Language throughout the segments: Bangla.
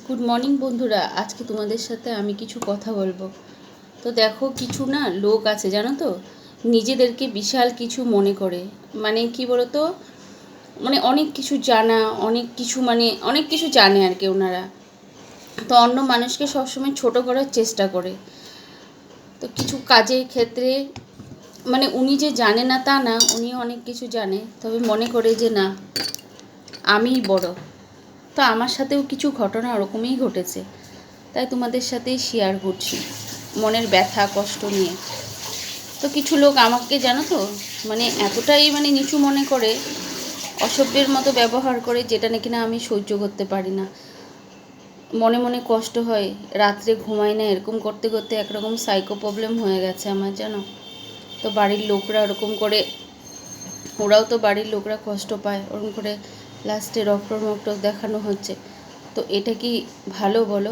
গুড মর্নিং বন্ধুরা, আজকে তোমাদের সাথে আমি কিছু কথা বলবো। তো দেখো, কিছু না লোক আছে জানো তো, নিজেদেরকে বিশাল কিছু মনে করে। মানে কি বলতো, মানে অনেক কিছু জানা, অনেক কিছু জানে আর কি ওনারা। তো অন্য মানুষকে সবসময় ছোট করার চেষ্টা করে। তো কিছু কাজের ক্ষেত্রে মানে উনি যে জানে না তা না, উনি অনেক কিছু জানে, তবে মনে করে যে না আমিই বড়। তো আমার সাথেও কিছু ঘটনা ওরকমই ঘটেছে, তাই তোমাদের সাথেই শেয়ার করছি মনের ব্যথা কষ্ট নিয়ে। তো কিছু লোক আমাকে জানো তো, মানে এতটাই নিচু মনে করে, অসভ্যের মতো ব্যবহার করে, যেটা নাকি না আমি সহ্য করতে পারি না। মনে মনে কষ্ট হয়, রাত্রে ঘুমাই না, এরকম করতে করতে একরকম সাইকো প্রবলেম হয়ে গেছে আমার, জানো তো। বাড়ির লোকরা ওরকম করে, ওরাও তো বাড়ির লোকরা কষ্ট পায় ওরকম করে, লাস্টে ডক্টর মক্টর দেখানো হচ্ছে। তো এটা কি ভালো বলো,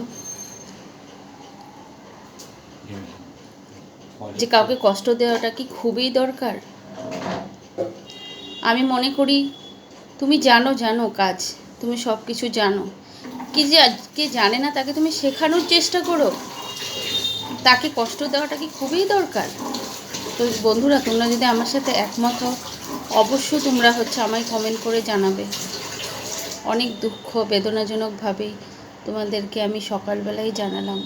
যে কাউকে কষ্ট দেওয়াটা কি খুবই দরকার? আমি মনে করি তুমি জানো কাজ, তুমি সব কিছু জানো, কি যে কে জানে না তাকে তুমি শেখানোর চেষ্টা করো, তাকে কষ্ট দেওয়াটা কি খুবই দরকার? তো বন্ধুরা, তোমরা যদি আমার সাথে একমত হও, অবশ্যই তোমরা আমায় কমেন্ট করে জানাবে। অনেক দুঃখ বেদনাজনকভাবেই তোমাদেরকে আমি সকালবেলায় জানালাম।